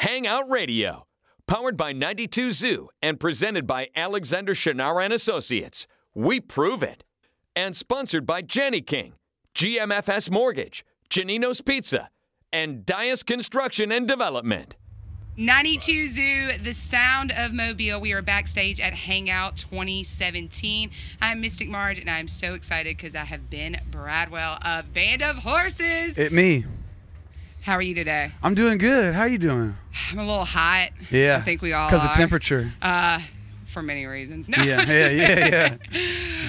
Hangout Radio, powered by 92 Zoo and presented by Alexander Shannara and Associates. We prove it. And sponsored by Jenny King, GMFS Mortgage, Janino's Pizza, and Dias Construction and Development. 92 Zoo, the sound of Mobile. We are backstage at Hangout 2017. I'm Mystic Marge, and I'm so excited because I have been Bridwell of Band of Horses. It me. How are you today? I'm doing good. How are you doing? I'm a little hot. Yeah. I think we all are. Because of temperature. For many reasons. No. Yeah.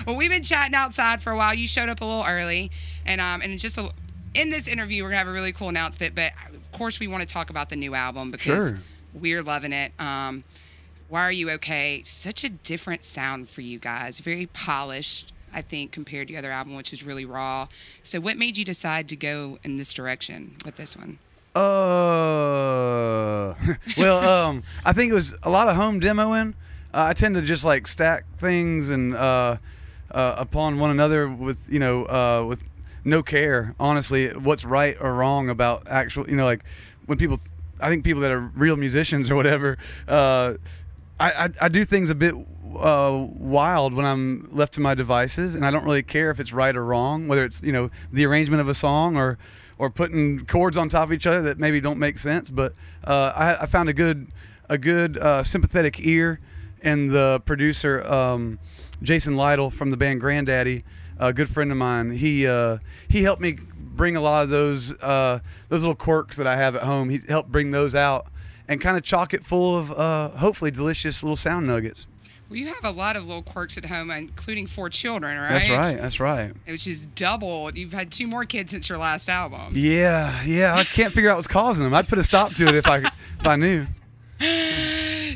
Well, we've been chatting outside for a while. You showed up a little early, and just in this interview, we're gonna have a really cool announcement. But of course, we want to talk about the new album because we're loving it. Why Are You Okay? Such a different sound for you guys. Very polished, I think, compared to the other album, which is really raw. So, what made you decide to go in this direction with this one? Well, I think it was a lot of home demoing. I tend to just like stack things and upon one another with with no care, honestly, what's right or wrong about actual, like when people, I think people that are real musicians or whatever, I do things a bit wild when I'm left to my devices, and I don't really care if it's right or wrong, whether it's the arrangement of a song or putting chords on top of each other that maybe don't make sense. But I found a good sympathetic ear in the producer Jason Lytle from the band Granddaddy, a good friend of mine. He helped me bring a lot of those little quirks that I have at home. He helped bring those out and kind of chock it full of hopefully delicious little sound nuggets. Well, you have a lot of little quirks at home, including 4 children, right? That's right. Which is doubled. You've had 2 more kids since your last album. Yeah. I can't figure out what's causing them. I'd put a stop to it if I knew.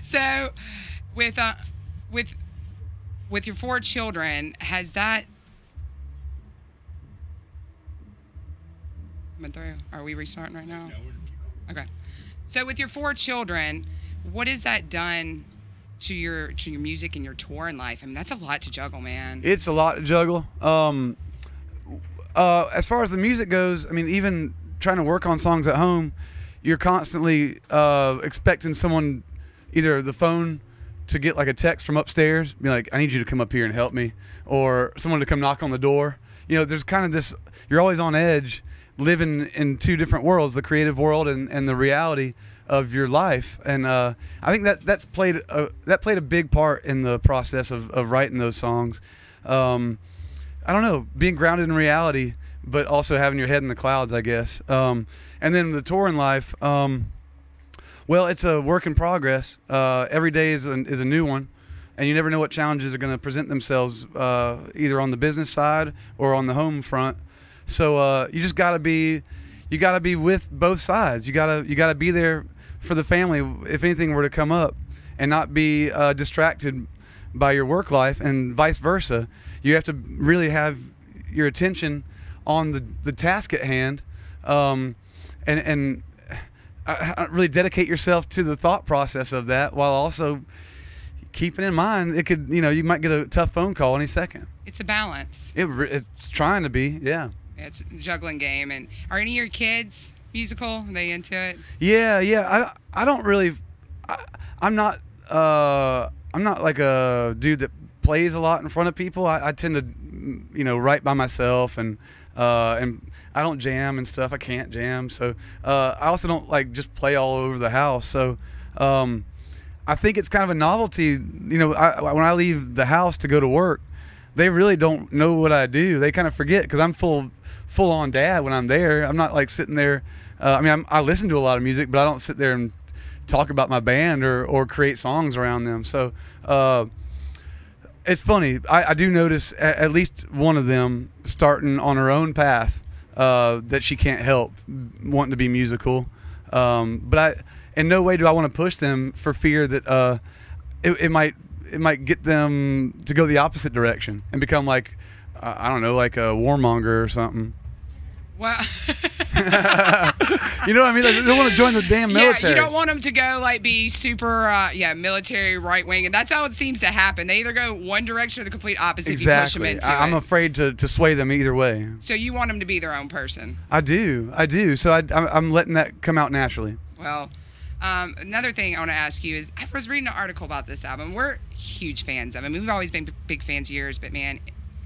So, with your 4 children, has that been through? Are we restarting right now? Okay. So, with your 4 children, what has that done to your music and your touring life? I mean, that's a lot to juggle, man. It's a lot to juggle. As far as the music goes, I mean, even trying to work on songs at home, you're constantly expecting someone, either the phone to get like a text from upstairs, be like, I need you to come up here and help me, or someone to come knock on the door. There's kind of this, you're always on edge, living in 2 different worlds, the creative world and the reality of your life. And I think that played a big part in the process of writing those songs. I don't know, being grounded in reality, but also having your head in the clouds, I guess. And then the touring life, well, it's a work in progress. Every day is a new one, and you never know what challenges are going to present themselves, either on the business side or on the home front. So you just gotta be with both sides. You gotta be there for the family if anything were to come up, and not be distracted by your work life, and vice versa. You have to really have your attention on the task at hand, and really dedicate yourself to the thought process of that, while also keeping in mind it could, you might get a tough phone call any second. It's a balance. It's trying to be, yeah. It's a juggling game. And are any of your kids musical? Are they into it? Yeah. I don't really. I'm not like a dude that plays a lot in front of people. I tend to, write by myself, and I don't jam and stuff. I can't jam, so I also don't like just play all over the house. So I think it's kind of a novelty. When I leave the house to go to work, they really don't know what I do. They kind of forget, because I'm full on dad when I'm there. I'm not like sitting there. I listen to a lot of music, but I don't sit there and talk about my band or create songs around them. So it's funny. I do notice at least one of them starting on her own path, that she can't help wanting to be musical. But in no way do I want to push them, for fear that it might get them to go the opposite direction and become like, I don't know, like a warmonger or something. Well, you know what I mean? Like, they don't want to join the damn military. Yeah, you don't want them to go like be super, military right wing, and that's how it seems to happen. They either go one direction or the complete opposite. Exactly. You push them into I'm afraid to sway them either way. So you want them to be their own person. I do. So I'm letting that come out naturally. Well, Another thing I want to ask you is, I was reading an article about this album. We're huge fans of it. I mean, we've always been big fans of yours, but man,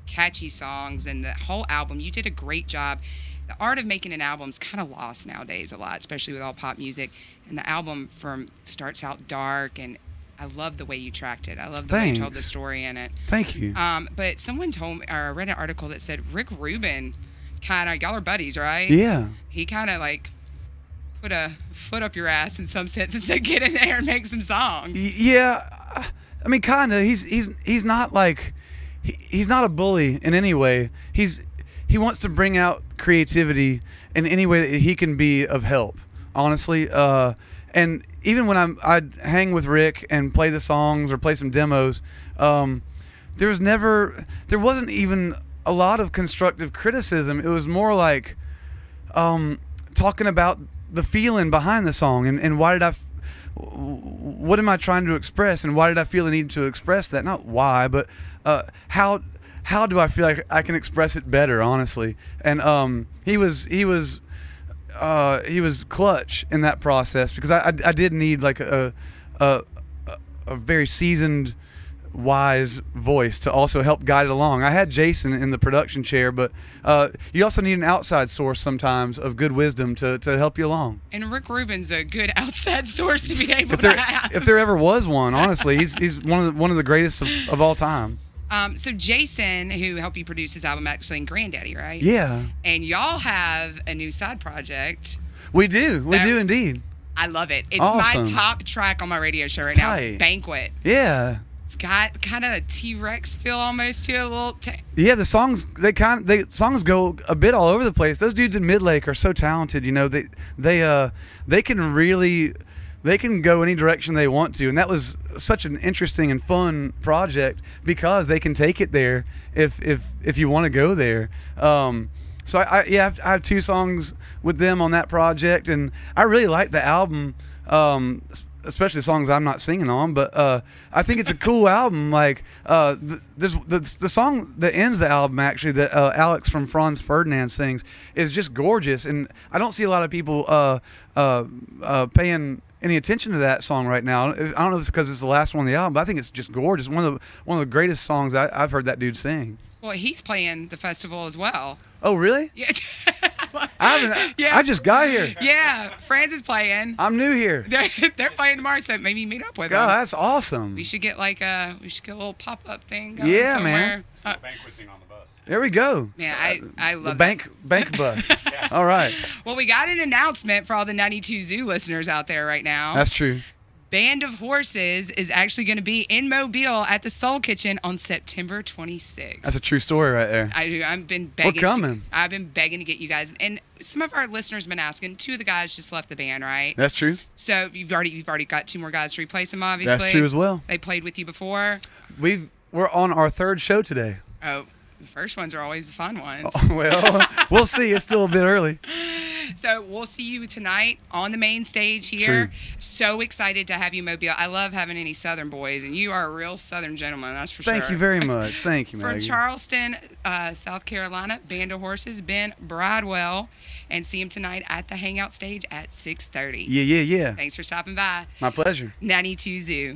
catchy songs and the whole album, you did a great job. The art of making an album is kind of lost nowadays a lot, especially with all pop music. And the album starts out dark, and I love the way you tracked it. I love the way you told the story in it. Thank you. But someone told me, or I read an article that said Rick Rubin kind of, y'all are buddies, right? Yeah. He kind of like put a foot up your ass in some sense and said, get in there and make some songs. Yeah. I mean, kind of. He's not like, he's not a bully in any way. He wants to bring out creativity in any way that he can be of help, honestly. And even when I'd hang with Rick and play the songs or play some demos, there wasn't even a lot of constructive criticism. It was more like talking about the feeling behind the song and what am I trying to express, and why did I feel the need to express that? Not why, but how do I feel like I can express it better, honestly? And he was clutch in that process, because I did need like a very seasoned, wise voice to also help guide it along. I had Jason in the production chair, but you also need an outside source sometimes of good wisdom to help you along. And Rick Rubin's a good outside source to be able to have. If there ever was one, honestly, he's one of the greatest of all time. So Jason, who helped you produce his album, actually in Granddaddy, right? Yeah. And y'all have a new side project. We do indeed. I love it. It's awesome. My top track on my radio show right now, Banquet. Yeah. It's got kind of a T-Rex feel almost to it, a little. Yeah, the songs songs go a bit all over the place. Those dudes in Midlake are so talented. You know, they can go any direction they want to, and that was such an interesting and fun project because they can take it there if you want to go there. So I have 2 songs with them on that project, and I really like the album, especially the songs I'm not singing on. But I think it's a cool album. Like there's the song that ends the album, actually, that Alex from Franz Ferdinand sings, is just gorgeous, and I don't see a lot of people paying any attention to that song right now. I don't know if it's because it's the last one on the album, but I think it's just gorgeous. One of the greatest songs I've heard that dude sing. Well, he's playing the festival as well. Oh, really? Yeah. I just got here. Yeah, Franz is playing. I'm new here. They're playing tomorrow, so maybe meet up with them. God, that's awesome. We should get a little pop-up thing going yeah, somewhere. Man. Banqueting on the bus. There we go. Man, I love the bank bus. Yeah. All right. Well, we got an announcement for all the 92 Zoo listeners out there right now. That's true. Band of Horses is actually going to be in Mobile at the Soul Kitchen on September 26th. That's a true story right there. I've been begging. We're coming. I've been begging to get you guys. And some of our listeners have been asking. 2 of the guys just left the band, right? That's true. So you've already got 2 more guys to replace them, obviously. That's true as well. They played with you before. We're on our 3rd show today. Oh, the first ones are always the fun ones. Oh, well, we'll see. It's still a bit early. So we'll see you tonight on the main stage here. True. So excited to have you, Mobile. I love having any Southern boys, and you are a real Southern gentleman, that's for sure. Thank you very much. Thank you, Maggie. From Charleston, South Carolina, Band of Horses, Ben Bridwell, and see him tonight at the Hangout stage at 6:30. Yeah. Thanks for stopping by. My pleasure. 92 Zoo.